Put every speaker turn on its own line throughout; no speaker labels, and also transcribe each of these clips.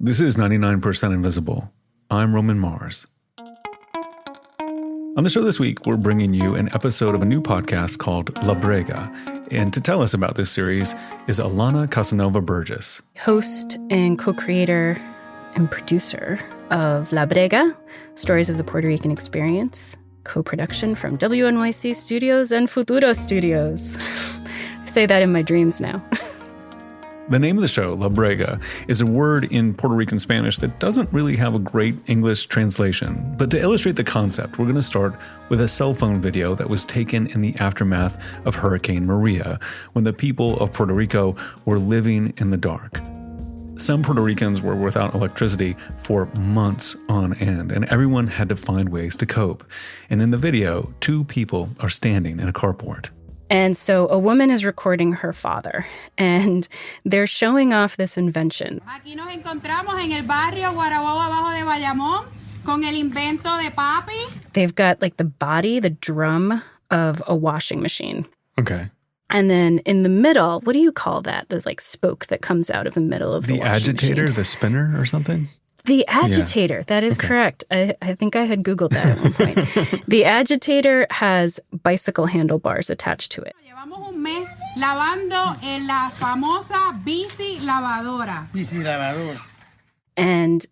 This is 99% Invisible. I'm Roman Mars. On the show this week, we're bringing you an episode of a new podcast called La Brega. And to tell us about this series is Alana Casanova-Burgess,
host and co-creator and producer of La Brega, Stories of the Puerto Rican Experience, co-production from WNYC Studios and Futuro Studios. I say that in my dreams now.
The name of the show, La Brega, is a word in Puerto Rican Spanish that doesn't really have a great English translation. But to illustrate the concept, we're going to start with a cell phone video that was taken in the aftermath of Hurricane Maria, when the people of Puerto Rico were living in the dark. Some Puerto Ricans were without electricity for months on end, and everyone had to find ways to cope. And in the video, two people are standing in a carport.
And so a woman is recording her father, and they're showing off this invention.
Aquí nos encontramos en el barrio Guarabobo abajo de Bayamón con el invento de papi.
They've got like the body, the drum of a washing machine.
Okay.
And then in the middle, what do you call that? The like spoke that comes out of the middle of the washing
agitator,
machine.
the spinner or something?
The agitator, that is correct. I think I had Googled that at one point. The agitator has bicycle handlebars attached to it.
Llevamos un mes lavando en la famosa bici lavadora. Bici lavadora.
And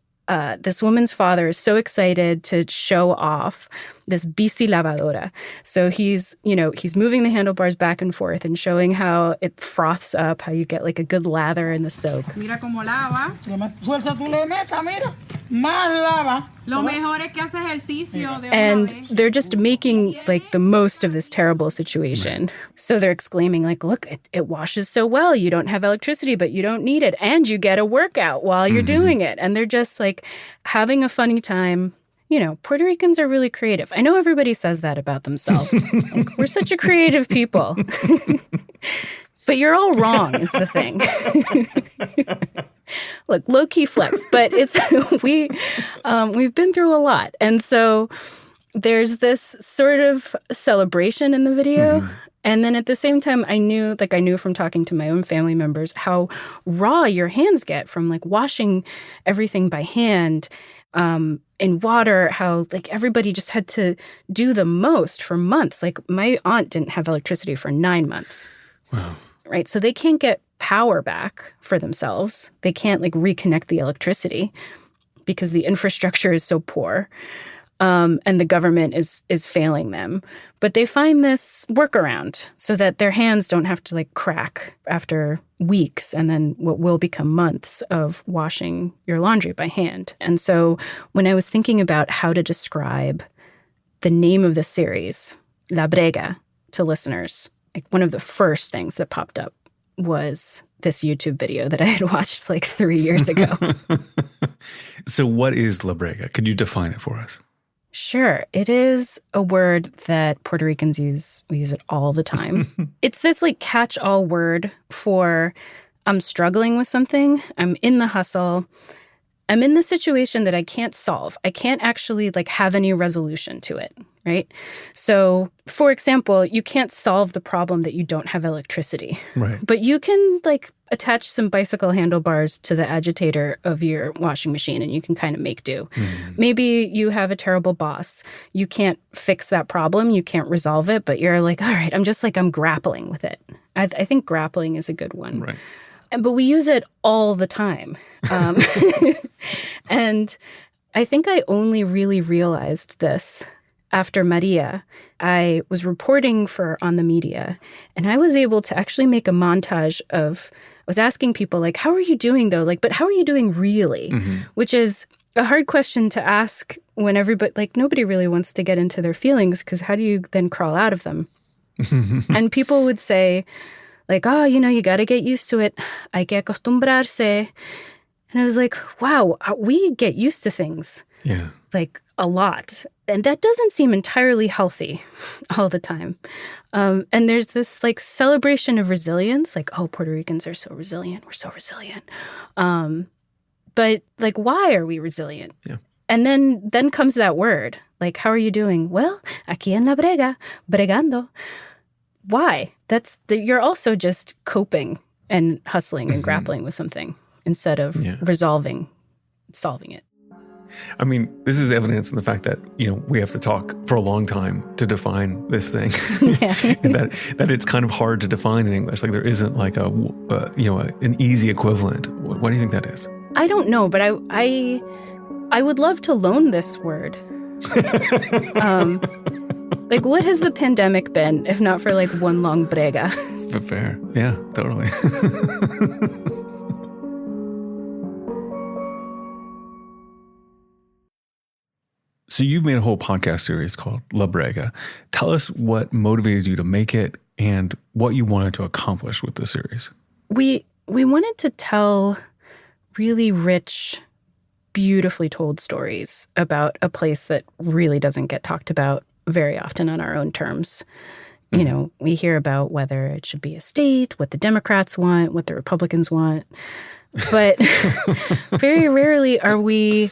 this woman's father is so excited to show off this bici lavadora. So he's moving the handlebars back and forth and showing how it froths up, how you get like a good lather in the soap.
Mira cómo lava. Fuerza tú le metas, mira. Más lava. Lo mejor es que hace ejercicio de una
And
vez.
they're just making like the most of this terrible situation. Right. So they're exclaiming like, look, it washes so well. You don't have electricity, but you don't need it. And you get a workout while you're doing it. And they're just like having a funny time. You know, Puerto Ricans are really creative. I know everybody says that about themselves. Like, we're such a creative people. But you're all wrong is the thing. Look, low-key flex, but it's we've been through a lot. And so there's this sort of celebration in the video. Mm-hmm. And then at the same time, I knew from talking to my own family members how raw your hands get from like washing everything by hand in water, how like everybody just had to do the most for months. Like my aunt didn't have electricity for 9 months.
Wow.
Right. So they can't get power back for themselves. They can't like reconnect the electricity because the infrastructure is so poor. And the government is failing them. But they find this workaround so that their hands don't have to like crack after weeks and then what will become months of washing your laundry by hand. And so when I was thinking about how to describe the name of the series, La Brega, to listeners, like one of the first things that popped up was this YouTube video that I had watched like 3 years ago.
So what is La Brega? Could you define it for us?
Sure. It is a word that Puerto Ricans use. We use it all the time. It's this like catch-all word for I'm struggling with something. I'm in the hustle. I'm in the situation that I can't solve. I can't actually like have any resolution to it, right? So, for example, you can't solve the problem that you don't have electricity.
Right.
But you can like attach some bicycle handlebars to the agitator of your washing machine and you can kind of make do. Mm-hmm. Maybe you have a terrible boss. You can't fix that problem. You can't resolve it, but you're like, all right, I'm grappling with it. I think grappling is a good one.
Right.
But we use it all the time. And I think I only really realized this after Maria. I was reporting for On the Media, and I was able to actually make a montage of, I was asking people, like, how are you doing, though? Like, but how are you doing really? Mm-hmm. Which is a hard question to ask when everybody, like, nobody really wants to get into their feelings, because how do you then crawl out of them? And people would say, like, oh, you got to get used to it. Hay que acostumbrarse. And I was like, wow, we get used to things.
Yeah.
Like, a lot. And that doesn't seem entirely healthy all the time. And there's this, like, celebration of resilience. Like, oh, Puerto Ricans are so resilient. We're so resilient. But, like, why are we resilient?
Yeah.
And then comes that word. Like, how are you doing? Well, aquí en La Brega, bregando. Why? You're also just coping and hustling and grappling with something instead of resolving solving it.
I mean, this is evidence in the fact that, we have to talk for a long time to define this thing. And that it's kind of hard to define in English. Like there isn't like an easy equivalent. Why do you think that is?
I don't know, but I would love to loan this word. Like, what has the pandemic been, if not for like one long brega?
Fair. Yeah, totally. So you've made a whole podcast series called La Brega. Tell us what motivated you to make it and what you wanted to accomplish with the series.
We wanted to tell really rich, beautifully told stories about a place that really doesn't get talked about very often on our own terms. Mm-hmm. We hear about whether it should be a state, what the Democrats want, what the Republicans want. But very rarely are we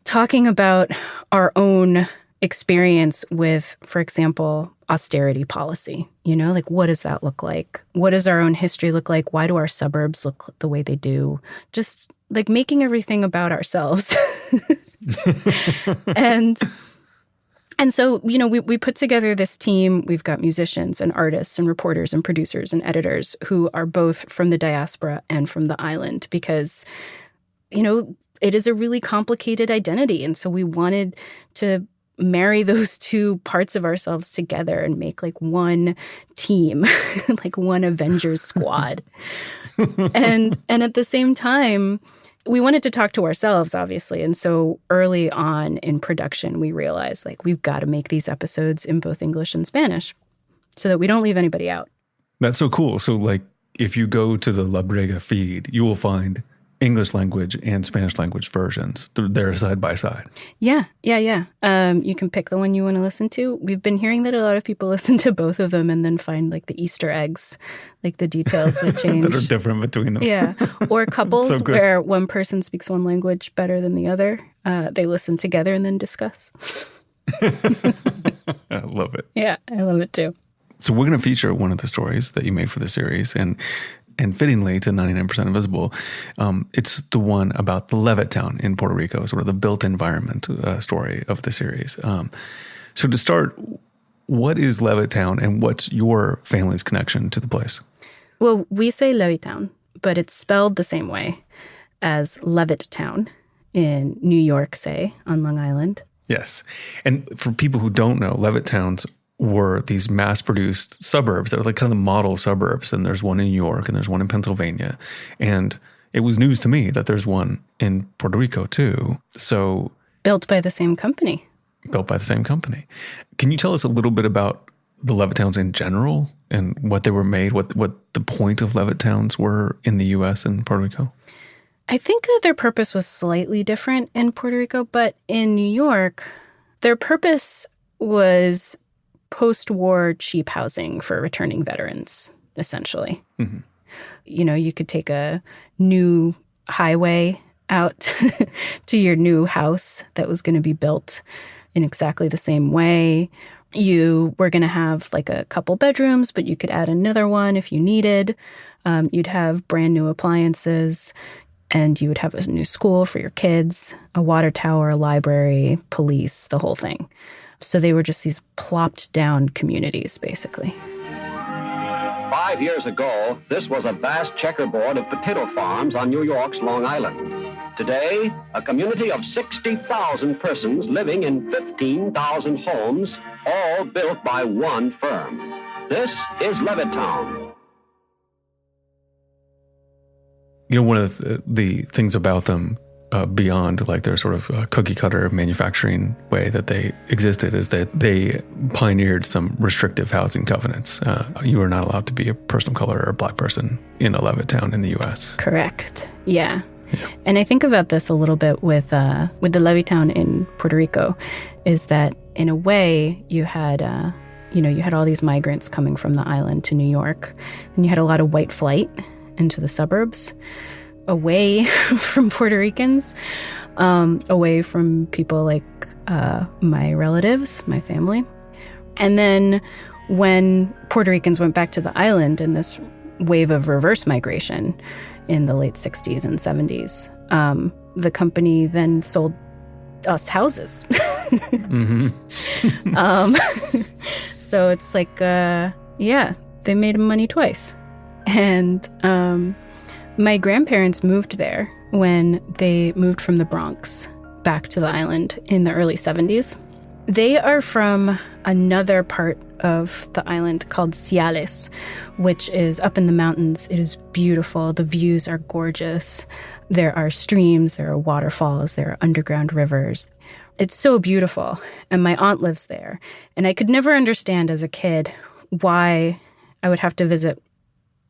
talking about our own experience with, for example, austerity policy. Like what does that look like? What does our own history look like? Why do our suburbs look the way they do? Just like making everything about ourselves. And so, we put together this team. We've got musicians and artists and reporters and producers and editors who are both from the diaspora and from the island because, it is a really complicated identity. And so we wanted to marry those two parts of ourselves together and make like one team, like one Avengers squad. And at the same time, we wanted to talk to ourselves, obviously. And so early on in production, we realized like we've got to make these episodes in both English and Spanish so that we don't leave anybody out.
That's so cool. So like if you go to the La Brega feed, you will find English language and Spanish language versions. They're side by side. Yeah.
You can pick the one you want to listen to. We've been hearing that a lot of people listen to both of them and then find like the Easter eggs, like the details that change.
that are different between them.
Yeah. Or couples so where one person speaks one language better than the other. They listen together and then discuss.
I love it.
Yeah, I love it too.
So we're going to feature one of the stories that you made for the series and fittingly to 99% Invisible, it's the one about the Levittown in Puerto Rico, sort of the built environment story of the series. So to start, what is Levittown and what's your family's connection to the place?
Well, we say Levittown, but it's spelled the same way as Levittown in New York, say, on Long Island.
Yes. And for people who don't know, Levittowns were these mass-produced suburbs that are like kind of the model suburbs. And there's one in New York and there's one in Pennsylvania. And it was news to me that there's one in Puerto Rico too. So
built by the same company.
Can you tell us a little bit about the Levittowns in general and what they were made, what the point of Levittowns were in the U.S. and Puerto Rico?
I think that their purpose was slightly different in Puerto Rico, but in New York, their purpose was post-war cheap housing for returning veterans, essentially. Mm-hmm. You could take a new highway out to your new house that was going to be built in exactly the same way. You were going to have like a couple bedrooms, but you could add another one if you needed. You'd have brand new appliances, and you would have a new school for your kids, a water tower, a library, police, the whole thing. So they were just these plopped down communities, basically.
5 years ago, this was a vast checkerboard of potato farms on New York's Long Island. Today, a community of 60,000 persons living in 15,000 homes, all built by one firm. This is Levittown.
One of the things about them beyond like their sort of cookie cutter manufacturing way that they existed is that they pioneered some restrictive housing covenants. You are not allowed to be a person of color or a black person in a Levittown in the U.S.
Correct. Yeah. And I think about this a little bit with the Levittown in Puerto Rico, is that in a way you had all these migrants coming from the island to New York, and you had a lot of white flight into the suburbs, away from Puerto Ricans, away from people like my relatives, my family. And then when Puerto Ricans went back to the island in this wave of reverse migration in the late 60s and 70s, the company then sold us houses. So it's like, they made money twice. And my grandparents moved there when they moved from the Bronx back to the island in the early 70s. They are from another part of the island called Ciales, which is up in the mountains. It is beautiful. The views are gorgeous. There are streams, there are waterfalls, there are underground rivers. It's so beautiful. And my aunt lives there. And I could never understand as a kid why I would have to visit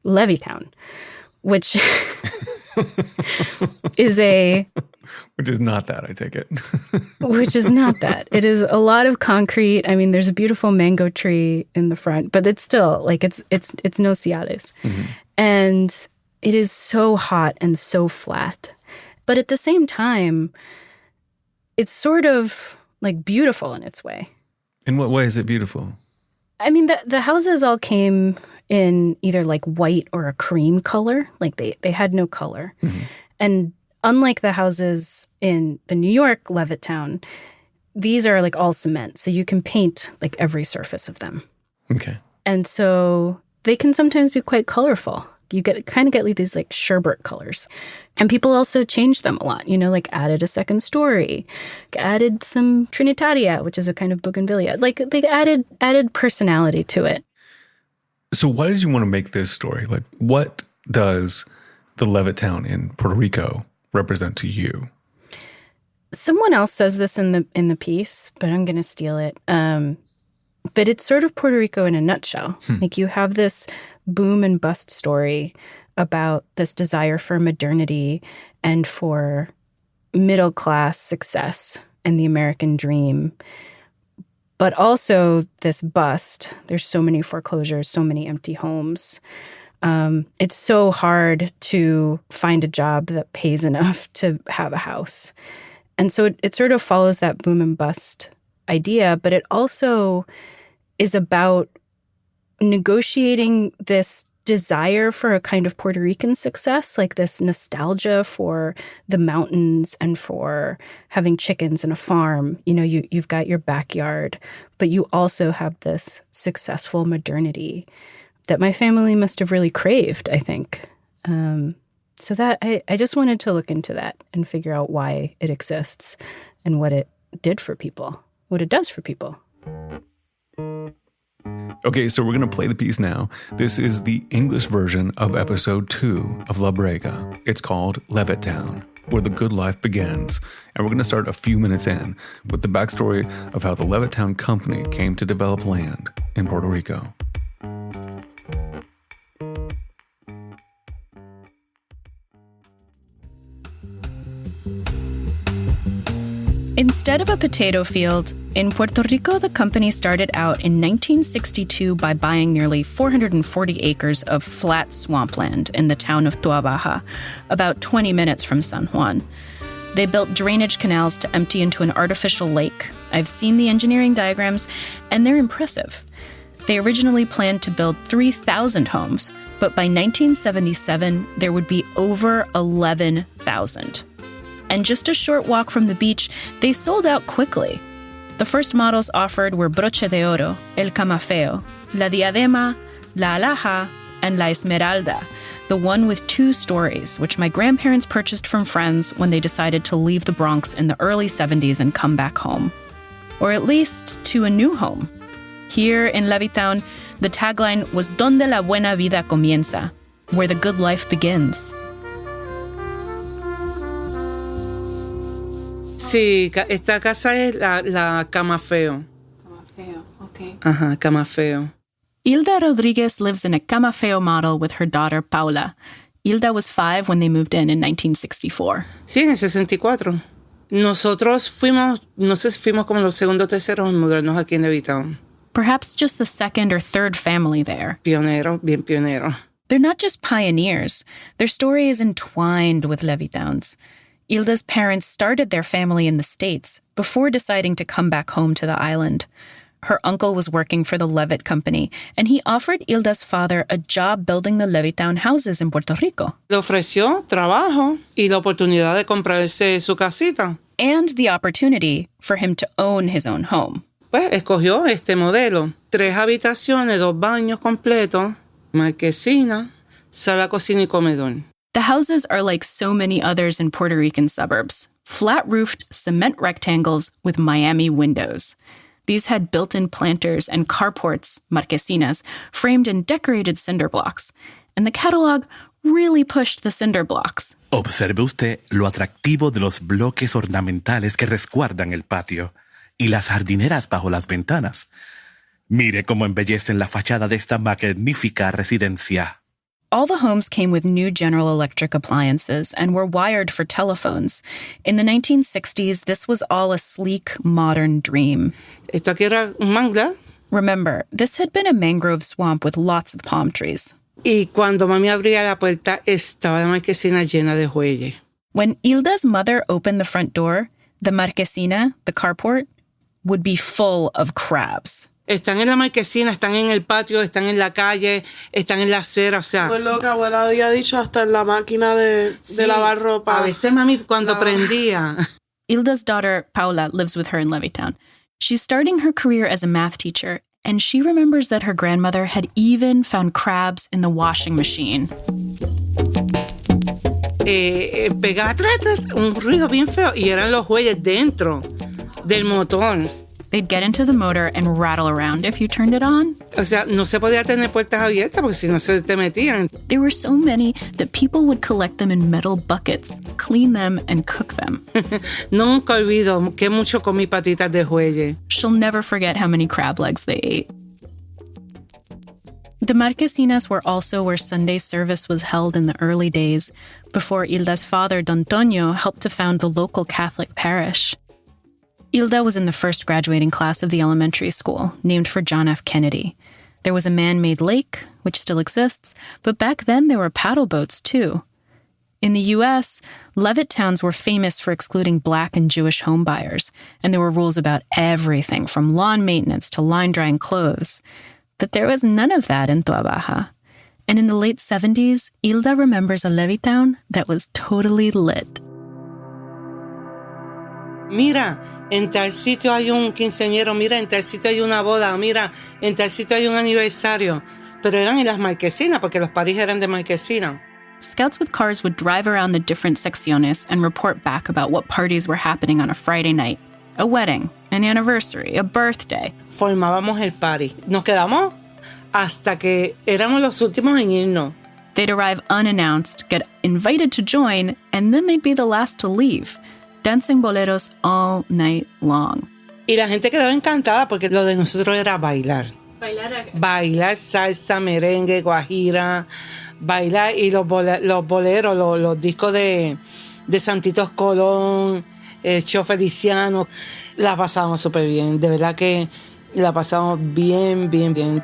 Levittown, which
Which is not that, I take it.
Which is not that. It is a lot of concrete. I mean, there's a beautiful mango tree in the front, but it's still like it's no Ciales. And it is so hot and so flat. But at the same time, it's sort of like beautiful in its way.
In what way is it beautiful?
I mean, the houses all came in either like white or a cream color. Like they had no color. And unlike the houses in the New York Levittown, these are like all cement. So you can paint like every surface of them.
Okay.
And so they can sometimes be quite colorful. You kind of get these like sherbet colors. And people also changed them a lot, like added a second story, added some Trinitaria, which is a kind of bougainvillea. Like they added personality to it.
So why did you want to make this story? Like, what does the Levittown in Puerto Rico represent to you?
Someone else says this in the piece, but I'm going to steal it. But it's sort of Puerto Rico in a nutshell. Like you have this boom and bust story about this desire for modernity and for middle class success and the American dream. But also this bust. There's so many foreclosures, so many empty homes. It's so hard to find a job that pays enough to have a house. And so it sort of follows that boom and bust idea, but it also is about negotiating this desire for a kind of Puerto Rican success, like this nostalgia for the mountains and for having chickens and a farm. You've got your backyard, but you also have this successful modernity that my family must have really craved, I think. So that I just wanted to look into that and figure out why it exists and what it did for people, what it does for people.
Okay, so we're going to play the piece now. This is the English version of episode 2 of La Brega. It's called Levittown, Where the Good Life Begins. And we're going to start a few minutes in with the backstory of how the Levittown Company came to develop land in Puerto Rico.
Instead of a potato field, in Puerto Rico, the company started out in 1962 by buying nearly 440 acres of flat swampland in the town of Tua Baja, about 20 minutes from San Juan. They built drainage canals to empty into an artificial lake. I've seen the engineering diagrams, and they're impressive. They originally planned to build 3,000 homes, but by 1977, there would be over 11,000. And just a short walk from the beach, they sold out quickly. The first models offered were Broche de Oro, El Camafeo, La Diadema, La Alhaja, and La Esmeralda, the one with 2 stories, which my grandparents purchased from friends when they decided to leave the Bronx in the early 70s and come back home. Or at least to a new home. Here in Levittown, the tagline was Donde la buena vida comienza, where the good life begins.
Sí, esta casa es la Camafeo.
Camafeo, okay.
Ajá, Camafeo.
Hilda Rodriguez lives in a Camafeo model with her daughter Paula. Hilda was 5 when they moved in 1964.
Sí, en el 64. Nosotros fuimos como los segundos o terceros en mudarnos aquí en Levittown.
Perhaps just the second or third family there.
Pionero, bien pionero.
They're not just pioneers. Their story is entwined with Levittown's. Hilda's parents started their family in the States before deciding to come back home to the island. Her uncle was working for the Levitt Company, and he offered Hilda's father a job building the Levittown houses in Puerto Rico.
Le ofreció trabajo y la oportunidad de comprarse su casita.
And the opportunity for him to own his own home.
Pues escogió este modelo. 3 habitaciones, 2 baños completos, marquesina, sala, cocina y comedor.
The houses are like so many others in Puerto Rican suburbs. Flat-roofed cement rectangles with Miami windows. These had built-in planters and carports, marquesinas, framed in decorated cinder blocks. And the catalog really pushed the cinder blocks.
Observe usted lo atractivo de los bloques ornamentales que resguardan el patio y las jardineras bajo las ventanas. Mire cómo embellecen la fachada de esta magnífica residencia.
All the homes came with new General Electric appliances and were wired for telephones. In the 1960s, this was all a sleek, modern dream.
Esto aquí era un manglar.
Remember, this had been a mangrove swamp with lots of palm trees.
Y cuando mami abría la puerta, estaba la marquesina llena de jueyes.
When Hilda's mother opened the front door, the marquesina, the carport, would be full of crabs.
Están en la marquesina, están en el patio, están en la calle, están en la acera, o sea...
Pues lo que abuela había dicho, hasta en la máquina de lavar ropa.
A veces mami cuando prendía...
Hilda's daughter, Paula, lives with her in Levittown. She's starting her career as a math teacher, and she remembers that her grandmother had even found crabs in the washing machine.
Pegaba un ruido bien feo y eran los jueyes dentro del motor.
They'd get into the motor and rattle around if you turned it on.
O sea, no se podía tener puertas abiertas porque si no se te metían.
There were so many that people would collect them in metal buckets, clean them, and cook them.
Nunca olvido que mucho comí patitas de jueyes.
She'll never forget how many crab legs they ate. The marquesinas were also where Sunday service was held in the early days, before Hilda's father, Don Toño, helped to found the local Catholic parish. Hilda was in the first graduating class of the elementary school, named for John F. Kennedy. There was a man-made lake, which still exists, but back then there were paddle boats too. In the U.S., Levittowns were famous for excluding Black and Jewish homebuyers, and there were rules about everything from lawn maintenance to line-drying clothes. But there was none of that in Toa Baja. And in the late 70s, Hilda remembers a Levittown that was totally lit.
Mira, en tal sitio hay un quinceañero, mira, en tal sitio hay una boda, mira, en tal sitio hay un aniversario. Pero eran en las marquesinas, porque los parís eran de marquesina.
Scouts with cars would drive around the different secciones and report back about what parties were happening on a Friday night. A wedding, an anniversary, a birthday.
Formábamos el party. Nos quedamos hasta que éramos los últimos en irnos.
They'd arrive unannounced, get invited to join, and then they'd be the last to leave. Dancing boleros all night long.
Y la gente quedaba encantada porque lo de nosotros era bailar. Bailar salsa, merengue, guajira, bailar y los boleros, los discos de Santitos Colón, Cheo Feliciano. La pasábamos súper bien, de verdad que la pasamos bien, bien, bien.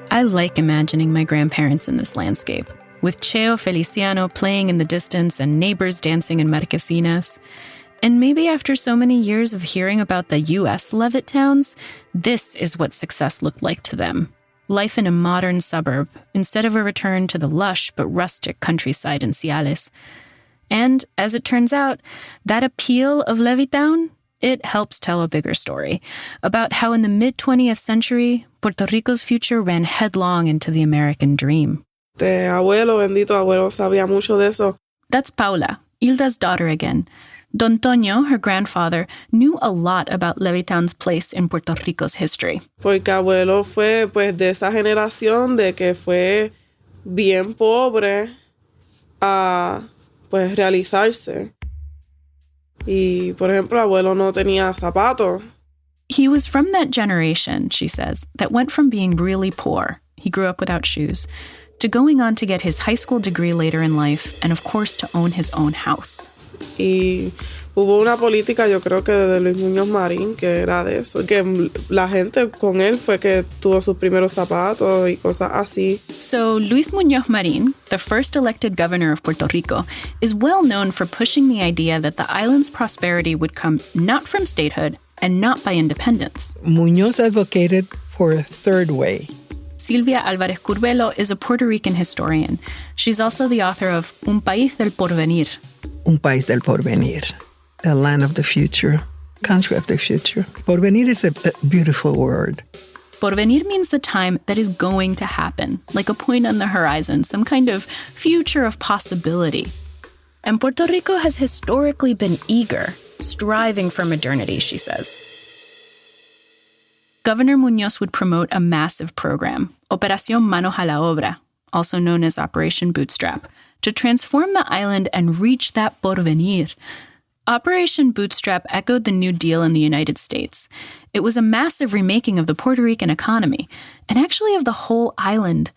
I like imagining my grandparents in this landscape, with Cheo Feliciano playing in the distance and neighbors dancing in marquesinas. And maybe after so many years of hearing about the U.S. Levittowns, this is what success looked like to them. Life in a modern suburb, instead of a return to the lush but rustic countryside in Ciales. And, as it turns out, that appeal of Levittown, it helps tell a bigger story about how in the mid-20th century, Puerto Rico's future ran headlong into the American dream.
Abuelo, bendito abuelo, sabía mucho de eso.
That's Paula, Hilda's daughter again. Don Toño, her grandfather, knew a lot about Levittown's place in Puerto Rico's history.
Porque abuelo fue pues de esa generación de que fue bien pobre a pues realizarse. Y por ejemplo, abuelo no tenía zapatos.
He was from that generation, she says, that went from being really poor, he grew up without shoes, to going on to get his high school degree later in life and of course to own his own house.
Y hubo una política, yo creo que de Luis Muñoz Marín, que era de eso, que la gente con él fue que tuvo sus primeros zapatos y cosas así.
So Luis Muñoz Marín, the first elected governor of Puerto Rico, is well known for pushing the idea that the island's prosperity would come not from statehood and not by independence.
Muñoz advocated for a third way.
Silvia Álvarez Curbelo is a Puerto Rican historian. She's also the author of Un País del Porvenir.
Un país del porvenir, a land of the future, country of the future. Porvenir is a beautiful word.
Porvenir means the time that is going to happen, like a point on the horizon, some kind of future of possibility. And Puerto Rico has historically been eager, striving for modernity, she says. Governor Muñoz would promote a massive program, Operación Manos a la Obra, also known as Operation Bootstrap, to transform the island and reach that porvenir. Operation Bootstrap echoed the New Deal in the United States. It was a massive remaking of the Puerto Rican economy, and actually of the whole island.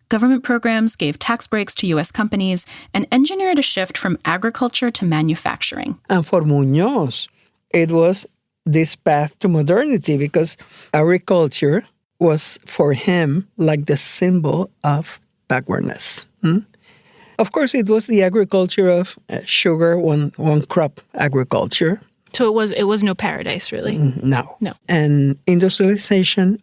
Government programs gave tax breaks to U.S. companies and engineered a shift from agriculture to manufacturing.
And for Muñoz, it was this path to modernity because agriculture was for him like the symbol of backwardness. Of course, it was the agriculture of sugar, one crop agriculture.
So it was no paradise, really?
No.
No.
And industrialization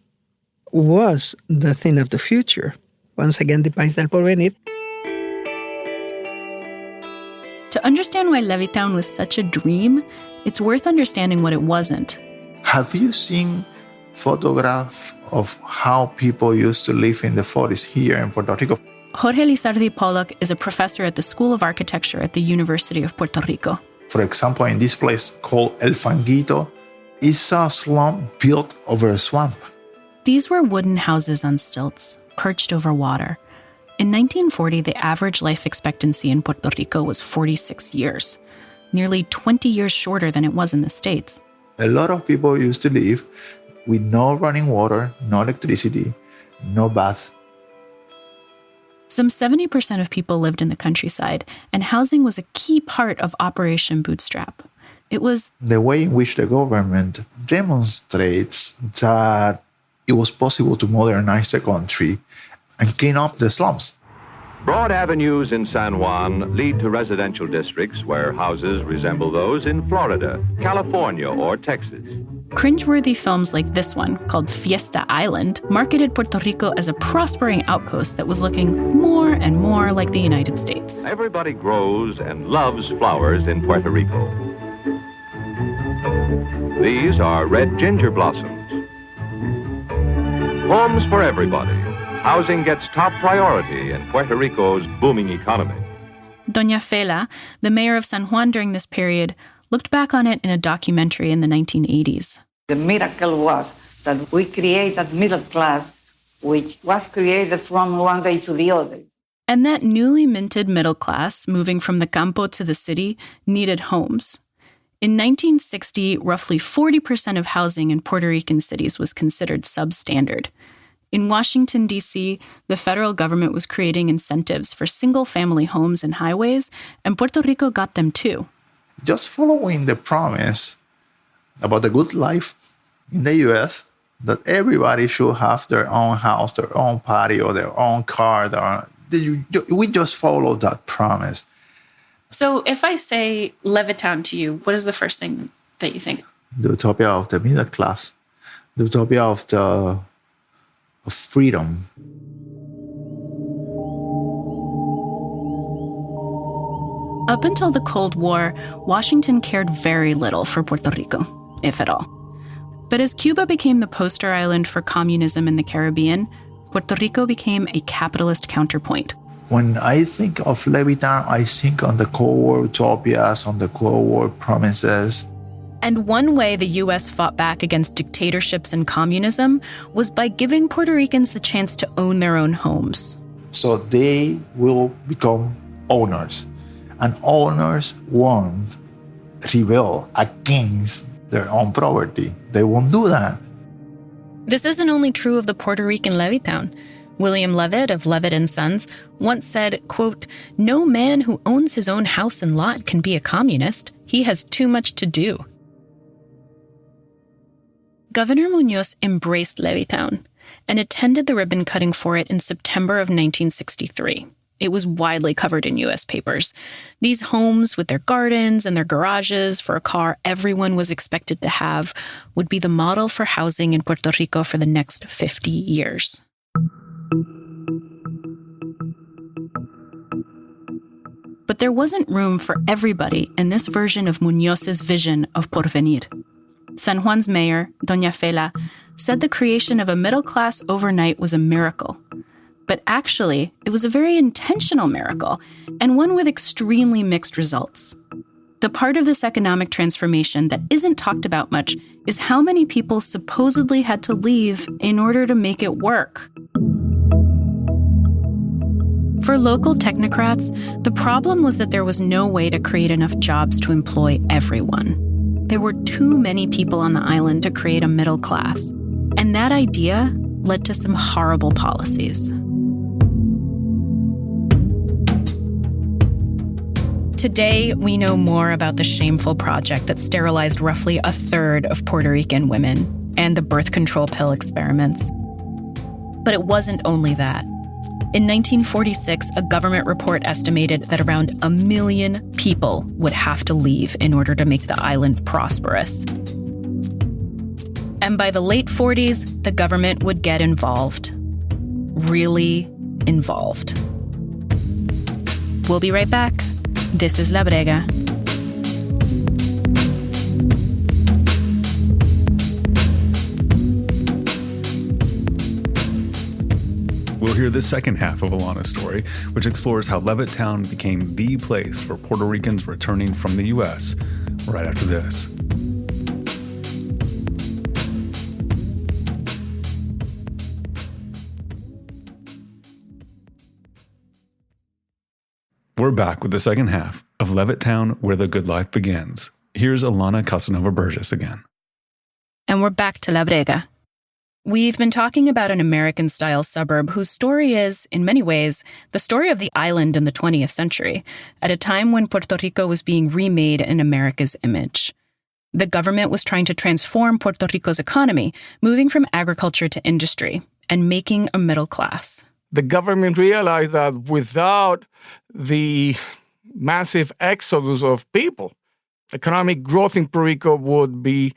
was the thing of the future. Once again, the país del porvenir.
To understand why Levittown was such a dream, it's worth understanding what it wasn't.
Have you seen photographs of how people used to live in the 40s here in Puerto Rico?
Jorge Lizardi Pollock is a professor at the School of Architecture at the University of Puerto Rico.
For example, in this place called El Fanguito, it's a slum built over a swamp.
These were wooden houses on stilts, perched over water. In 1940, the average life expectancy in Puerto Rico was 46 years, nearly 20 years shorter than it was in the States.
A lot of people used to live with no running water, no electricity, no baths.
Some 70% of people lived in the countryside, and housing was a key part of Operation Bootstrap. It was
the way in which the government demonstrates that it was possible to modernize the country and clean up the slums.
Broad avenues in San Juan lead to residential districts where houses resemble those in Florida, California, or Texas.
Cringeworthy films like this one, called Fiesta Island, marketed Puerto Rico as a prospering outpost that was looking more and more like the United States.
Everybody grows and loves flowers in Puerto Rico. These are red ginger blossoms. Homes for everybody. Housing gets top priority in Puerto Rico's booming economy.
Doña Fela, the mayor of San Juan during this period, looked back on it in a documentary in the 1980s.
The miracle was that we created middle class, which was created from one day to the other.
And that newly minted middle class, moving from the campo to the city, needed homes. In 1960, roughly 40% of housing in Puerto Rican cities was considered substandard. In Washington, D.C., the federal government was creating incentives for single-family homes and highways, and Puerto Rico got them too.
Just following the promise about the good life in the U.S., that everybody should have their own house, their own patio, their own car. We just followed that promise.
So if I say Levittown to you, what is the first thing that you think?
The utopia of the middle class, the utopia of freedom.
Up until the Cold War, Washington cared very little for Puerto Rico, if at all. But as Cuba became the poster island for communism in the Caribbean, Puerto Rico became a capitalist counterpoint.
When I think of Levittown, I think on the Cold War utopias, on the Cold War promises.
And one way the U.S. fought back against dictatorships and communism was by giving Puerto Ricans the chance to own their own homes.
So they will become owners. And owners won't rebel against their own property. They won't do that.
This isn't only true of the Puerto Rican Levittown. William Levitt of Levitt and Sons once said, quote, "No man who owns his own house and lot can be a communist. He has too much to do." Governor Muñoz embraced Levittown and attended the ribbon cutting for it in September of 1963. It was widely covered in U.S. papers. These homes with their gardens and their garages for a car everyone was expected to have would be the model for housing in Puerto Rico for the next 50 years. But there wasn't room for everybody in this version of Muñoz's vision of Porvenir. San Juan's mayor, Doña Fela, said the creation of a middle class overnight was a miracle. But actually, it was a very intentional miracle, and one with extremely mixed results. The part of this economic transformation that isn't talked about much is how many people supposedly had to leave in order to make it work. For local technocrats, the problem was that there was no way to create enough jobs to employ everyone. There were too many people on the island to create a middle class, and that idea led to some horrible policies. Today, we know more about the shameful project that sterilized roughly a third of Puerto Rican women and the birth control pill experiments. But it wasn't only that. In 1946, a government report estimated that around 1 million people would have to leave in order to make the island prosperous. And by the late 40s, the government would get involved. Really involved. We'll be right back. This is La Brega.
We'll hear the second half of Alana's story, which explores how Levittown became the place for Puerto Ricans returning from the U.S. right after this. We're back with the second half of Levittown, Where the Good Life Begins. Here's Alana Casanova-Burgess again.
And we're back to La Brega. We've been talking about an American-style suburb whose story is, in many ways, the story of the island in the 20th century, at a time when Puerto Rico was being remade in America's image. The government was trying to transform Puerto Rico's economy, moving from agriculture to industry, and making a middle class.
The government realized that without the massive exodus of people, economic growth in Puerto Rico would be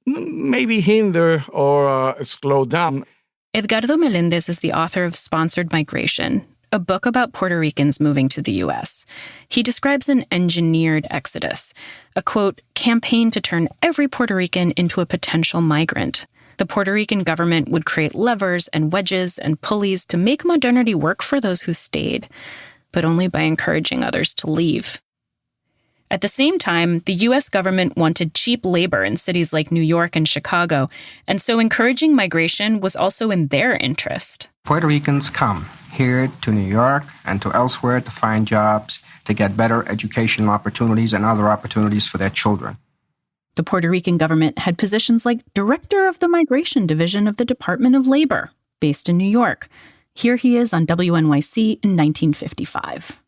maybe hinder or slow down.
Edgardo Melendez is the author of Sponsored Migration, a book about Puerto Ricans moving to the U.S. He describes an engineered exodus, a, quote, campaign to turn every Puerto Rican into a potential migrant. The Puerto Rican government would create levers and wedges and pulleys to make modernity work for those who stayed, but only by encouraging others to leave. At the same time, the U.S. government wanted cheap labor in cities like New York and Chicago, and so encouraging migration was also in their interest.
Puerto Ricans come here to New York and to elsewhere to find jobs, to get better educational opportunities and other opportunities for their children.
The Puerto Rican government had positions like Director of the Migration Division of the Department of Labor, based in New York. Here he is on WNYC in 1955.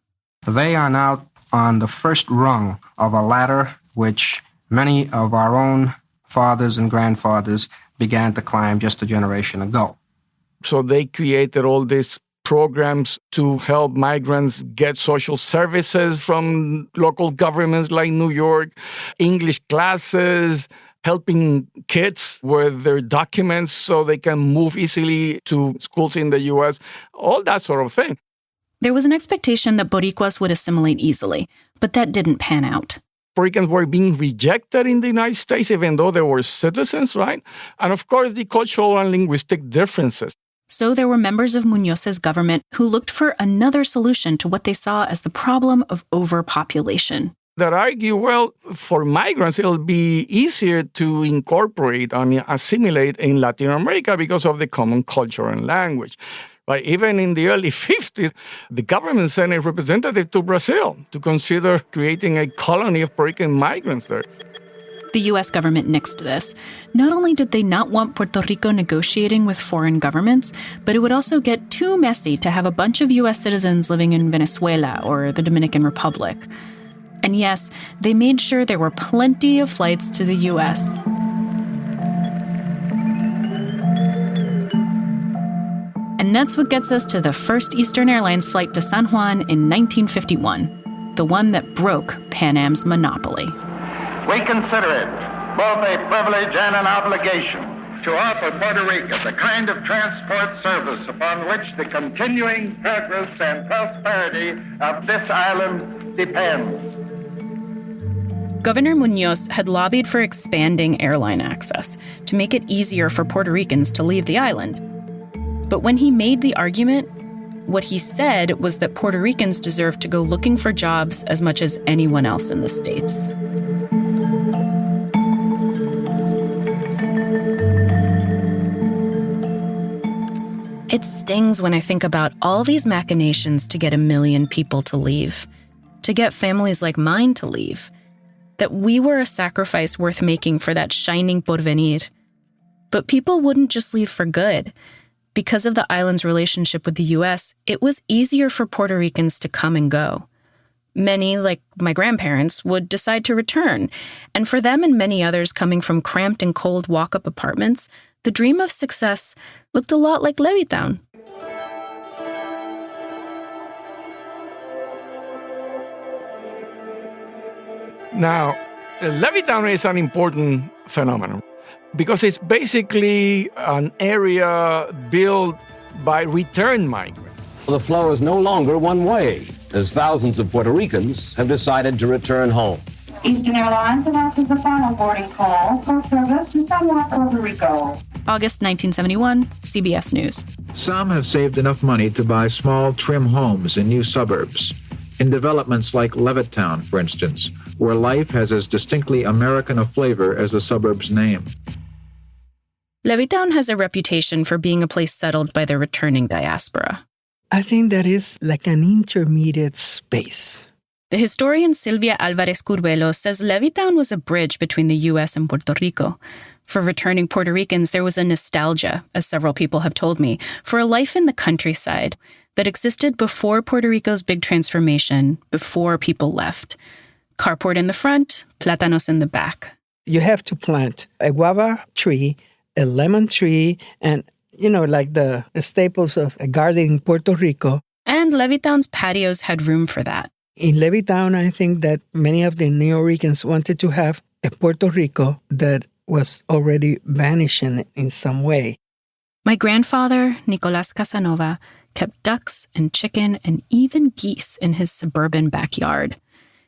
They are now on the first rung of a ladder which many of our own fathers and grandfathers began to climb just a generation ago.
So they created all these programs to help migrants get social services from local governments like New York, English classes, helping kids with their documents so they can move easily to schools in the U.S., all that sort of thing.
There was an expectation that Boricuas would assimilate easily, but that didn't pan out.
Puerto Ricans were being rejected in the United States, even though they were citizens, right? And of course, the cultural and linguistic differences.
So there were members of Muñoz's government who looked for another solution to what they saw as the problem of overpopulation.
That argue, well, for migrants, it'll be easier to incorporate and assimilate in Latin America because of the common culture and language. Right? Even in the early 50s, the government sent a representative to Brazil to consider creating a colony of Puerto Rican migrants there.
The U.S. government nixed this. Not only did they not want Puerto Rico negotiating with foreign governments, but it would also get too messy to have a bunch of U.S. citizens living in Venezuela or the Dominican Republic. And yes, they made sure there were plenty of flights to the U.S. And that's what gets us to the first Eastern Airlines flight to San Juan in 1951, the one that broke Pan Am's monopoly.
We consider it both a privilege and an obligation to offer Puerto Rico the kind of transport service upon which the continuing progress and prosperity of this island depends.
Governor Muñoz had lobbied for expanding airline access to make it easier for Puerto Ricans to leave the island. But when he made the argument, what he said was that Puerto Ricans deserved to go looking for jobs as much as anyone else in the States. It stings when I think about all these machinations to get 1 million people to leave, to get families like mine to leave, that we were a sacrifice worth making for that shining porvenir. But people wouldn't just leave for good. Because of the island's relationship with the U.S., it was easier for Puerto Ricans to come and go. Many, like my grandparents, would decide to return. And for them and many others coming from cramped and cold walk-up apartments, the dream of success looked a lot like Levittown.
Now, Levittown is an important phenomenon because it's basically an area built by return migrants.
The flow is no longer one way, as thousands of Puerto Ricans have decided to return home.
Eastern Airlines announces the final boarding call for service to San Juan, Puerto Rico.
August 1971, CBS News.
Some have saved enough money to buy small, trim homes in new suburbs. In developments like Levittown, for instance, where life has as distinctly American a flavor as the suburb's name.
Levittown has a reputation for being a place settled by the returning diaspora.
I think that is like an intermediate space.
The historian Silvia Alvarez Curvelo says Levittown was a bridge between the U.S. and Puerto Rico. For returning Puerto Ricans, there was a nostalgia, as several people have told me, for a life in the countryside that existed before Puerto Rico's big transformation, before people left. Carport in the front, plátanos in the back.
You have to plant a guava tree, a lemon tree, and, like the staples of a garden in Puerto Rico.
And Levittown's patios had room for that.
In Levittown, I think that many of the Neo-Ricans wanted to have a Puerto Rico that was already vanishing in some way.
My grandfather, Nicolás Casanova, kept ducks and chicken and even geese in his suburban backyard.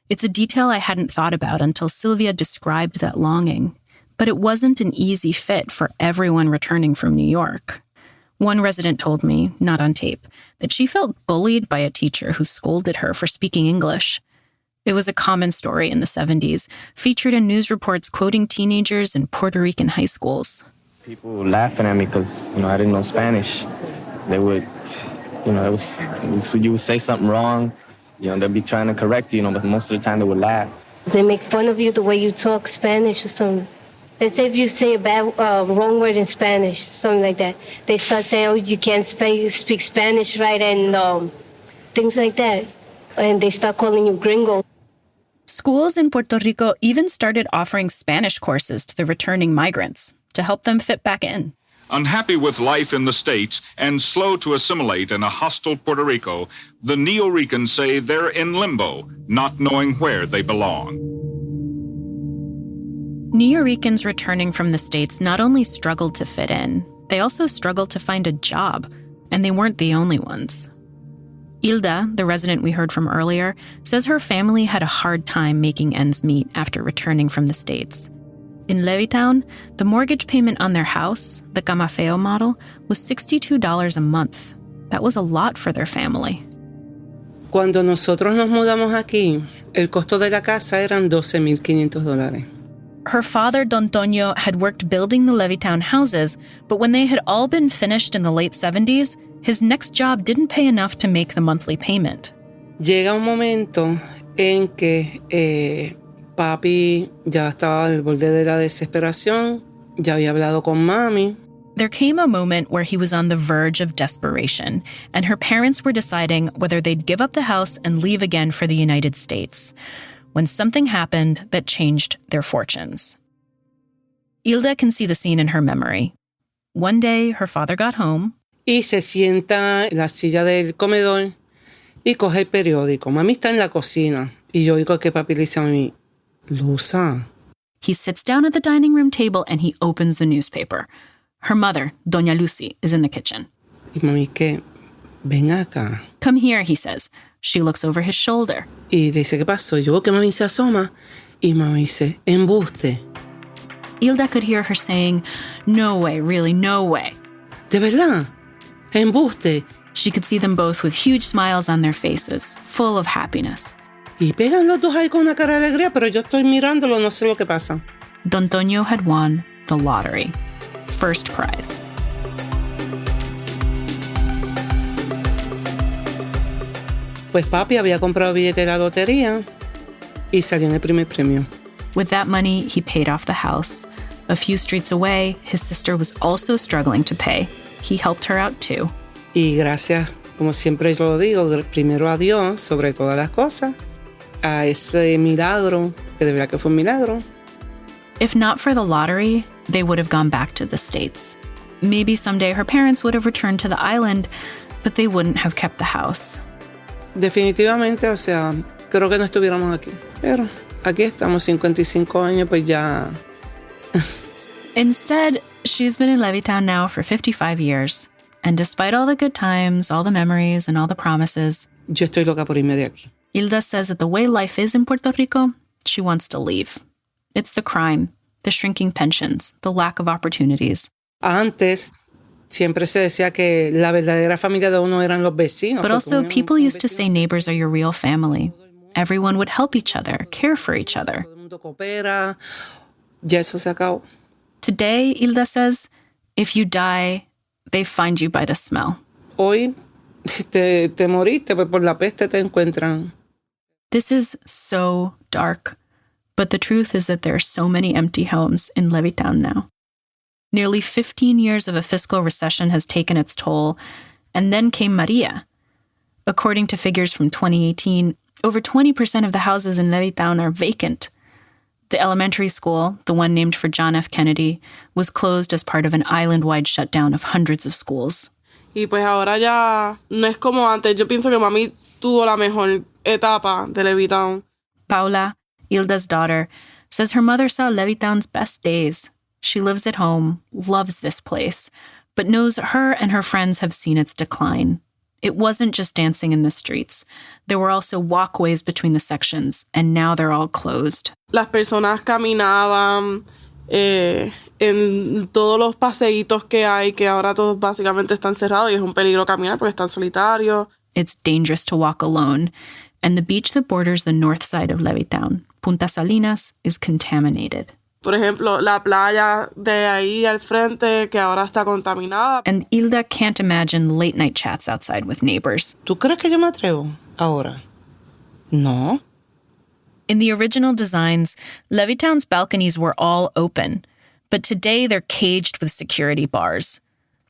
It's a detail I hadn't thought about until Sylvia described that longing. But it wasn't an easy fit for everyone returning from New York. One resident told me, not on tape, that she felt bullied by a teacher who scolded her for speaking English. It was a common story in the 70s, featured in news reports quoting teenagers in Puerto Rican high schools.
People were laughing at me because, I didn't know Spanish. They would, you would say something wrong, they'd be trying to correct you, but most of the time they would laugh.
They make fun of you the way you talk Spanish or something. They say if you say a bad wrong word in Spanish, something like that, they start saying, oh, you can't speak Spanish right, and things like that. And they start calling you gringo.
Schools in Puerto Rico even started offering Spanish courses to the returning migrants to help them fit back in.
Unhappy with life in the States and slow to assimilate in a hostile Puerto Rico, the Neo-Ricans say they're in limbo, not knowing where they belong.
Neo-Ricans returning from the States not only struggled to fit in, they also struggled to find a job, and they weren't the only ones. Hilda, the resident we heard from earlier, says her family had a hard time making ends meet after returning from the States. In Levittown, the mortgage payment on their house, the Camafeo model, was $62 a month. That was a lot for their family.
Cuando nosotros nos mudamos aquí, el costo de la casa eran $12,500.
Her father, Don Toño, had worked building the Levittown houses, but when they had all been finished in the late 70s, his next job didn't pay enough to make the monthly payment.
Llega un momento en que Papi ya estaba al borde de la desesperación. Ya había hablado con mami.
There came a moment where he was on the verge of desperation, and her parents were deciding whether they'd give up the house and leave again for the United States, when something happened that changed their fortunes. Hilda can see the scene in her memory. One day, her father got home.
Y se sienta en la silla del comedor y coge el periódico. Mami está en la cocina. Y yo oigo que papi le dice a mí, Luza.
He sits down at the dining room table and he opens the newspaper. Her mother, Doña Lucy, is in the kitchen.
Y mami, que ven acá.
Come here, he says. She looks over his shoulder.
Y dice, ¿qué pasó? Yo veo que mami se asoma. Y mami dice, embuste.
Hilda could hear her saying, no way, really, no way.
¿De verdad? Embuste.
She could see them both with huge smiles on their faces, full of happiness.
Y pegan los dos ahí con una cara de alegría, pero yo estoy mirándolo, no sé lo que pasa.
Don Toño had won the lottery. First prize.
Pues papi había comprado billete de la lotería y salió en el primer premio.
With that money, he paid off the house. A few streets away, his sister was also struggling to pay. He helped her out too.
Y gracias, como siempre yo lo digo, primero a Dios sobre todas las cosas, a ese milagro, que de verdad que fue un milagro.
If not for the lottery, they would have gone back to the States. Maybe someday her parents would have returned to the island, but they wouldn't have kept the house.
Definitivamente, o sea, creo que no estuviéramos aquí. Pero aquí estamos, 55 años, pues ya.
Instead, she's been in Levittown now for 55 years. And despite all the good times, all the memories, and all the promises,
yo estoy loca por irme de aquí.
Hilda says that the way life is in Puerto Rico, she wants to leave. It's the crime, the shrinking pensions, the lack of opportunities.
Antes, siempre se decía que la verdadera familia de uno eran los vecinos.
But also, people used to say neighbors are your real family. Everyone would help each other, care for each other.
Ya eso se acabó.
Today, Hilda says, if you die, they find you by the smell.
Hoy te moriste, pues por la peste te encuentran.
This is so dark, but the truth is that there are so many empty homes in Levittown now. Nearly 15 years of a fiscal recession has taken its toll, and then came Maria. According to figures from 2018, over 20% of the houses in Levittown are vacant. The elementary school, the one named for John F. Kennedy, was closed as part of an island-wide shutdown of hundreds of schools.
Y pues ahora ya no es como antes. Yo pienso que mami tuvo la mejor etapa de Levittown.
Paula, Hilda's daughter, says her mother saw Levittown's best days. She lives at home, loves this place, but knows her and her friends have seen its decline. It wasn't just dancing in the streets. There were also walkways between the sections, and now they're all closed.
Las personas caminaban en todos los paseitos que hay, que ahora todos básicamente están cerrados y es un peligro caminar porque están solitarios.
It's dangerous to walk alone, and the beach that borders the north side of Levittown, Punta Salinas, is contaminated.
Por ejemplo, la playa de ahí al frente, que ahora está contaminada.
And Hilda can't imagine late-night chats outside with neighbors.
¿Tú crees que yo me atrevo ahora? No.
In the original designs, Levittown's balconies were all open, but today they're caged with security bars.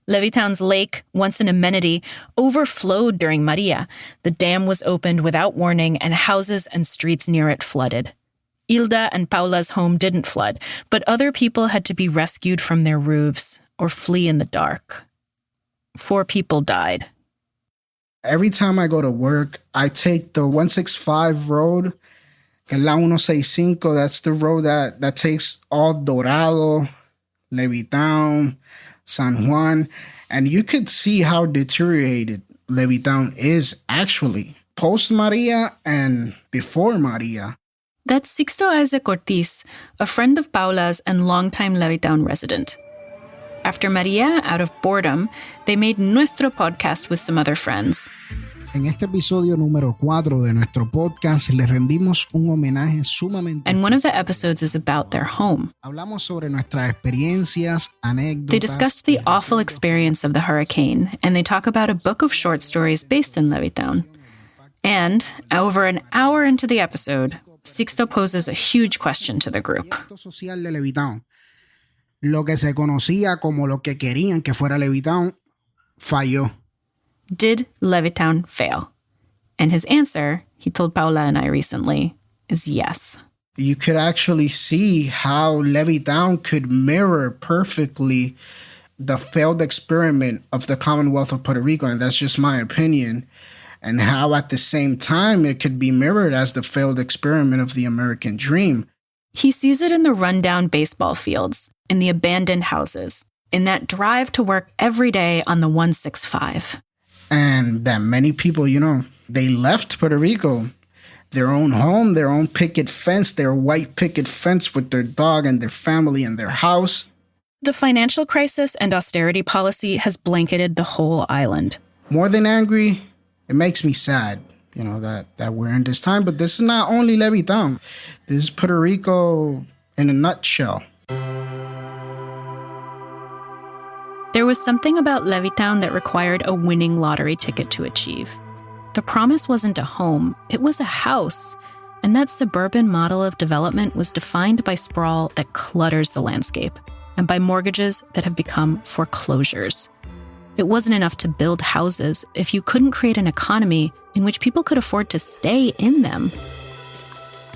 Levittown's lake, once an amenity, overflowed during Maria. The dam was opened without warning, and houses and streets near it flooded. Hilda and Paula's home didn't flood, but other people had to be rescued from their roofs or flee in the dark. 4 people died.
Every time I go to work, I take the 165 road, que es la 165. That's the road that takes all Dorado, Levittown, San Juan. And you could see how deteriorated Levittown is actually post-Maria and before Maria.
That's Sixto Isaac Ortiz, a friend of Paula's and longtime Levittown resident. After Maria, out of boredom, they made Nuestro podcast with some other friends.
En este episodio número 4 de nuestro podcast, le rendimos un homenaje sumamente.
And one of the episodes is about their home.
Hablamos sobre nuestras experiencias, anécdotas.
They discussed the awful experience of the hurricane, and they talk about a book of short stories based in Levittown. And, over an hour into the episode, Sixto poses a huge question to the group.
Social de Levittown. Lo que se conocía como lo que querían que fuera Levittown falló.
Did Levittown fail? And his answer, he told Paula and I recently, is yes.
You could actually see how Levittown could mirror perfectly the failed experiment of the Commonwealth of Puerto Rico, and that's just my opinion, and how at the same time it could be mirrored as the failed experiment of the American dream.
He sees it in the rundown baseball fields, in the abandoned houses, in that drive to work every day on the 165.
And that many people, they left Puerto Rico, their own home, their own picket fence, their white picket fence with their dog and their family and their house.
The financial crisis and austerity policy has blanketed the whole island.
More than angry, it makes me sad, that we're in this time. But this is not only Levittown. This is Puerto Rico in a nutshell.
There was something about Levittown that required a winning lottery ticket to achieve. The promise wasn't a home, it was a house. And that suburban model of development was defined by sprawl that clutters the landscape and by mortgages that have become foreclosures. It wasn't enough to build houses if you couldn't create an economy in which people could afford to stay in them.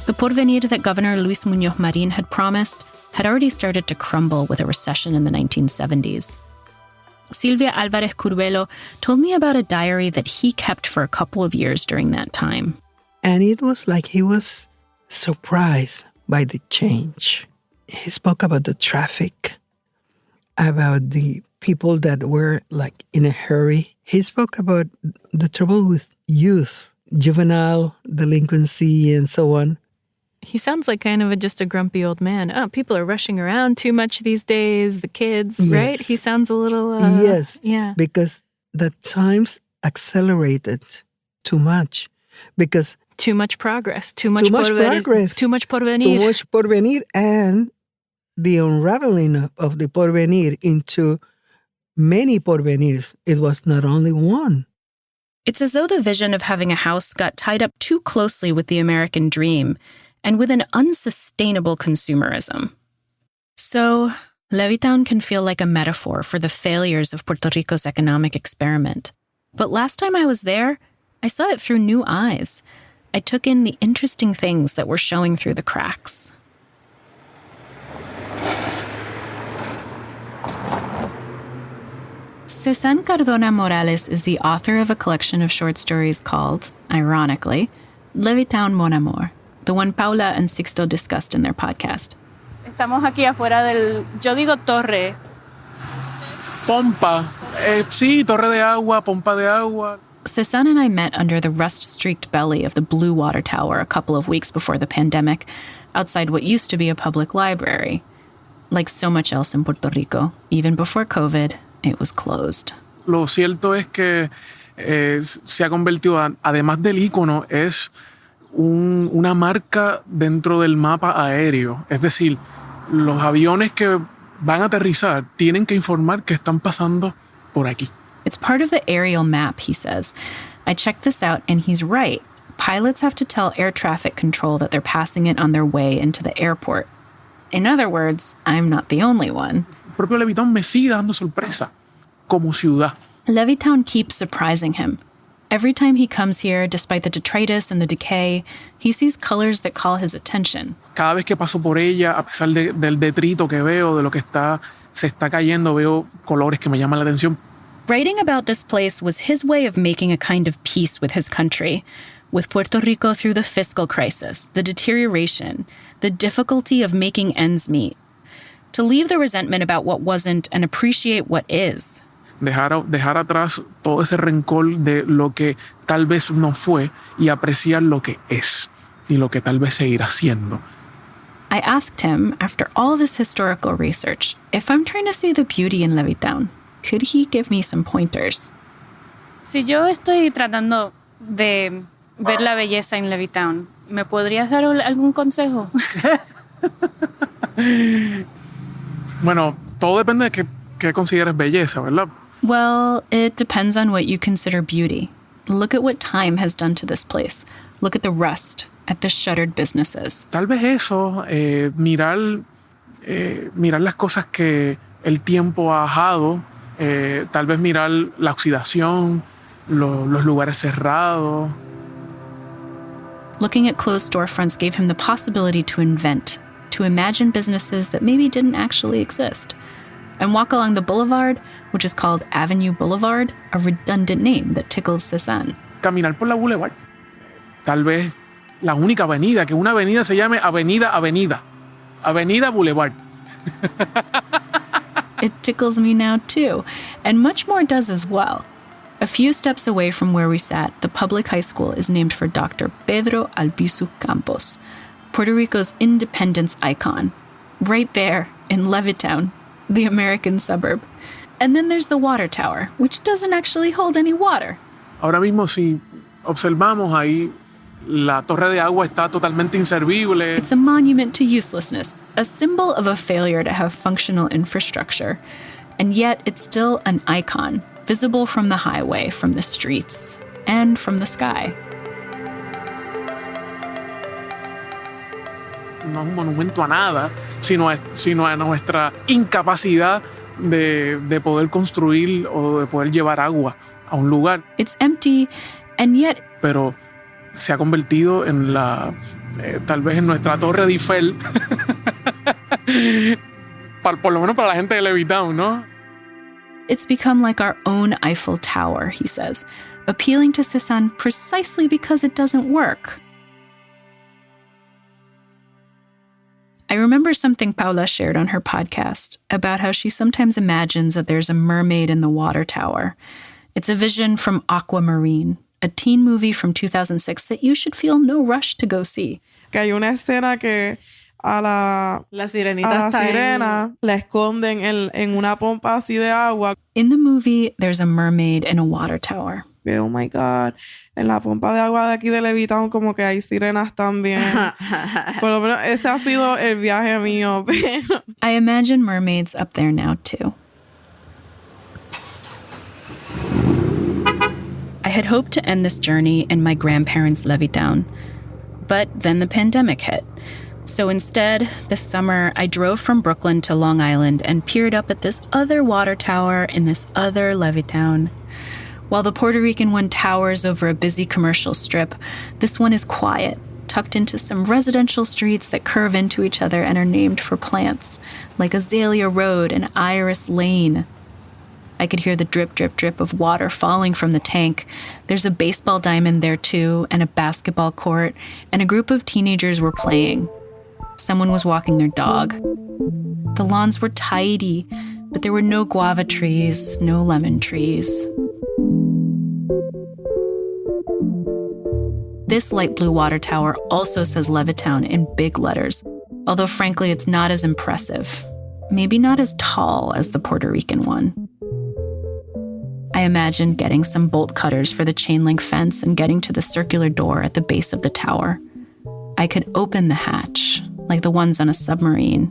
The porvenir that Governor Luis Muñoz Marin had promised had already started to crumble with a recession in the 1970s. Silvia Alvarez Curbelo told me about a diary that he kept for a couple of years during that time.
And it was like he was surprised by the change. He spoke about the traffic, about the people that were like in a hurry. He spoke about the trouble with youth, juvenile delinquency, and so on.
He sounds like kind of just a grumpy old man. Oh, people are rushing around too much these days, the kids,
yes.
Right? He sounds a little...
yes,
yeah.
Because the times accelerated too much. Because
too much progress, too much
progress,
too much porvenir.
Too much porvenir, and the unraveling of the porvenir into many porvenirs. It was not only one.
It's as though the vision of having a house got tied up too closely with the American dream and with an unsustainable consumerism. So, Levittown can feel like a metaphor for the failures of Puerto Rico's economic experiment. But last time I was there, I saw it through new eyes. I took in the interesting things that were showing through the cracks. Cézanne Cardona Morales is the author of a collection of short stories called, ironically, Levittown Mon Amour, the one Paula and Sixto discussed in their podcast.
Estamos aquí afuera del, yo digo torre.
Pompa. Sí, torre de agua, pompa de agua.
Cézanne and I met under the rust-streaked belly of the Blue Water Tower a couple of weeks before the pandemic, outside what used to be a public library. Like so much else in Puerto Rico, even before COVID, it was closed.
Lo cierto es que se ha convertido, además del ícono, es una marca dentro del mapa aéreo. Es decir, los aviones que van a aterrizar tienen que informar que están pasando por aquí.
It's part of the aerial map, he says. I checked this out, and he's right. Pilots have to tell air traffic control that they're passing it on their way into the airport. In other words, I'm not the only one.
El propio Levittown me sigue dando sorpresa, como ciudad.
Levittown keeps surprising him. Every time he comes here, despite the detritus and the decay, he sees colors that call his attention.
Cada vez que paso por ella, a pesar del detrito que veo, de lo que se está cayendo, veo colores que me llaman la atención.
Writing about this place was his way of making a kind of peace with his country, with Puerto Rico through the fiscal crisis, the deterioration, the difficulty of making ends meet. To leave the resentment about what wasn't and appreciate what is.
Dejar atrás todo ese rencor de lo que tal vez no fue y apreciar lo que es y lo que tal vez seguirá siendo.
I asked him, after all this historical research, if I'm trying to see the beauty in Levittown, could he give me some pointers?
Si yo estoy tratando de ver la belleza en Levittown, ¿me podrías dar algún consejo?
Bueno, todo depende de qué consideres belleza, ¿verdad?
Well, it depends on what you consider beauty. Look at what time has done to this place. Look at the rust. at the shuttered businesses.
Tal vez eso, mirar las cosas que el tiempo ha dejado, tal vez mirar la oxidación, los lugares cerrados.
Looking at closed storefronts gave him the possibility to invent, to imagine businesses that maybe didn't actually exist, and walk along the boulevard, which is called Avenue Boulevard, a redundant name that tickles Cézanne.
Caminar por la boulevard. Tal vez la única avenida, que una avenida se llame Avenida Boulevard.
It tickles me now too, and much more does as well. A few steps away from where we sat, the public high school is named for Dr. Pedro Albizu Campos, Puerto Rico's independence icon, right there in Levittown, the American suburb. And then there's the water tower, which doesn't actually hold any water.
Ahora mismo, si observamos ahí, la torre de agua está totalmente inservible.
It's a monument to uselessness, a symbol of a failure to have functional infrastructure. And yet it's still an icon, visible from the highway, from the streets, and from the sky.
No es un monumento a nada, sino a nuestra incapacidad de poder construir o de poder llevar agua a un lugar.
It's empty, and yet...
Pero se ha convertido en tal vez en nuestra torre de Eiffel. Por lo menos para la gente de Levittown, ¿no?
It's become like our own Eiffel Tower, he says, appealing to Cézanne precisely because it doesn't work. I remember something Paula shared on her podcast about how she sometimes imagines that there's a mermaid in the water tower. It's a vision from Aquamarine, a teen movie from 2006 that you should feel no rush to go see.
Que hay una escena que a la sirena la esconden en una pompa así de agua.
In the movie, there's a mermaid in a water tower.
Oh my God. En la pompa de agua de aquí de Levittown como que hay sirenas también. Por lo menos ese ha sido el viaje mío.
I imagine mermaids up there now too. I had hoped to end this journey in my grandparents' Levittown, but then the pandemic hit. So instead, this summer, I drove from Brooklyn to Long Island and peered up at this other water tower in this other Levittown. While the Puerto Rican one towers over a busy commercial strip, this one is quiet, tucked into some residential streets that curve into each other and are named for plants, like Azalea Road and Iris Lane. I could hear the drip, drip, drip of water falling from the tank. There's a baseball diamond there too, and a basketball court, and a group of teenagers were playing. Someone was walking their dog. The lawns were tidy, but there were no guava trees, no lemon trees. This light blue water tower also says Levittown in big letters, although frankly it's not as impressive. Maybe not as tall as the Puerto Rican one. I imagined getting some bolt cutters for the chain link fence and getting to the circular door at the base of the tower. I could open the hatch, like the ones on a submarine,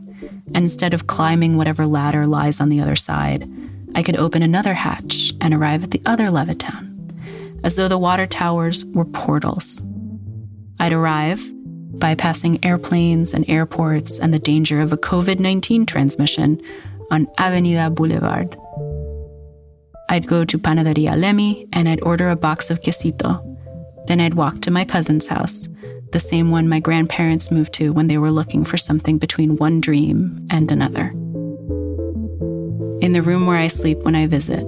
and instead of climbing whatever ladder lies on the other side, I could open another hatch and arrive at the other Levittown, as though the water towers were portals. I'd arrive, bypassing airplanes and airports and the danger of a COVID-19 transmission on Avenida Boulevard. I'd go to Panaderia Lemi and I'd order a box of quesito. Then I'd walk to my cousin's house, the same one my grandparents moved to when they were looking for something between one dream and another. In the room where I sleep when I visit,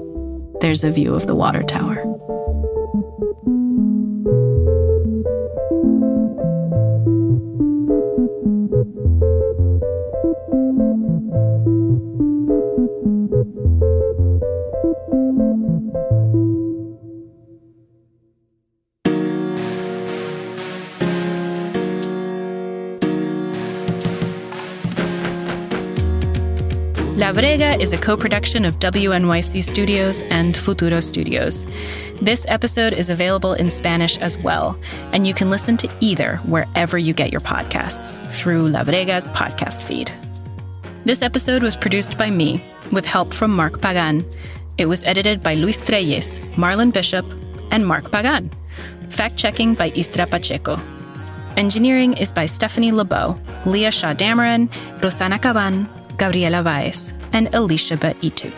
there's a view of the water tower. La Brega is a co-production of WNYC Studios and Futuro Studios. This episode is available in Spanish as well, and you can listen to either wherever you get your podcasts through La Brega's podcast feed. This episode was produced by me, with help from Mark Pagan. It was edited by Luis Treyes, Marlon Bishop, and Mark Pagan. Fact-checking by Istra Pacheco. Engineering is by Stephanie LeBeau, Leah Shaw-Dameron, Rosana Caban, Gabriela Baez, and Alicia Itub.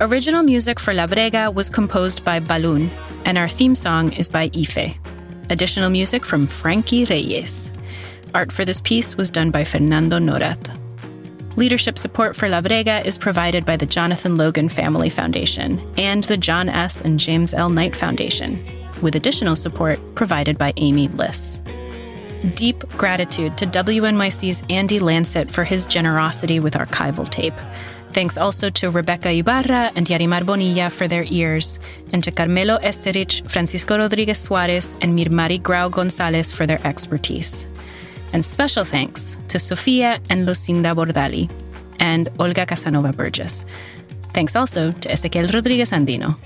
Original music for La Brega was composed by Balún, and our theme song is by Ife. Additional music from Frankie Reyes. Art for this piece was done by Fernando Norat. Leadership support for La Brega is provided by the Jonathan Logan Family Foundation and the John S. and James L. Knight Foundation, with additional support provided by Amy Liss. Deep gratitude to WNYC's Andy Lancet for his generosity with archival tape. Thanks also to Rebecca Ibarra and Yarimar Bonilla for their ears, and to Carmelo Esterich, Francisco Rodriguez Suarez, and Mirmari Grau Gonzalez for their expertise. And special thanks to Sofia and Lucinda Bordali, and Olga Casanova-Burgess. Thanks also to Ezequiel Rodriguez Andino.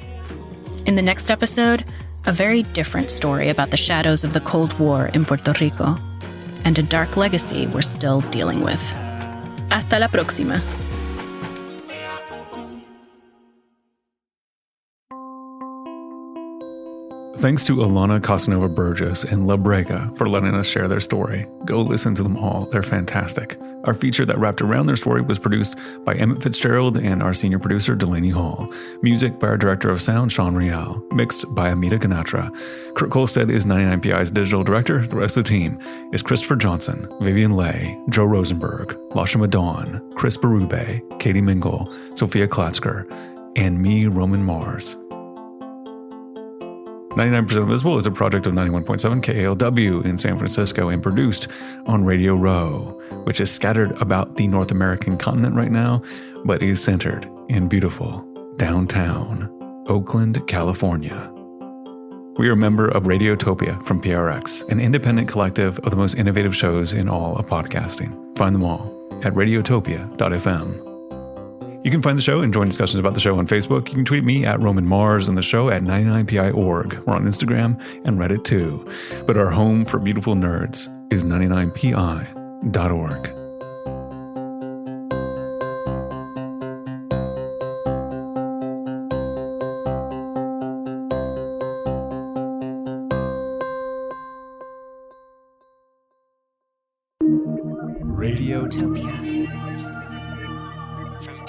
In the next episode, a very different story about the shadows of the Cold War in Puerto Rico, and a dark legacy we're still dealing with. Hasta la próxima.
Thanks to Alana Casanova-Burgess and La Brega for letting us share their story. Go listen to them all. They're fantastic. Our feature that wrapped around their story was produced by Emmett Fitzgerald and our senior producer, Delaney Hall. Music by our director of sound, Sean Rial. Mixed by Amita Ganatra. Kurt Kolstad is 99PI's digital director. The rest of the team is Christopher Johnson, Vivian Leigh, Joe Rosenberg, Lasha Madon, Chris Berube, Katie Mingle, Sophia Klatzker, and me, Roman Mars. 99% Invisible is a project of 91.7 KALW in San Francisco and produced on Radio Row, which is scattered about the North American continent right now, but is centered in beautiful downtown Oakland, California. We are a member of Radiotopia from PRX, an independent collective of the most innovative shows in all of podcasting. Find them all at radiotopia.fm. You can find the show and join discussions about the show on Facebook. You can tweet me at Roman Mars and the show at 99pi.org. We're on Instagram and Reddit too. But our home for beautiful nerds is 99pi.org.
Radiotopia from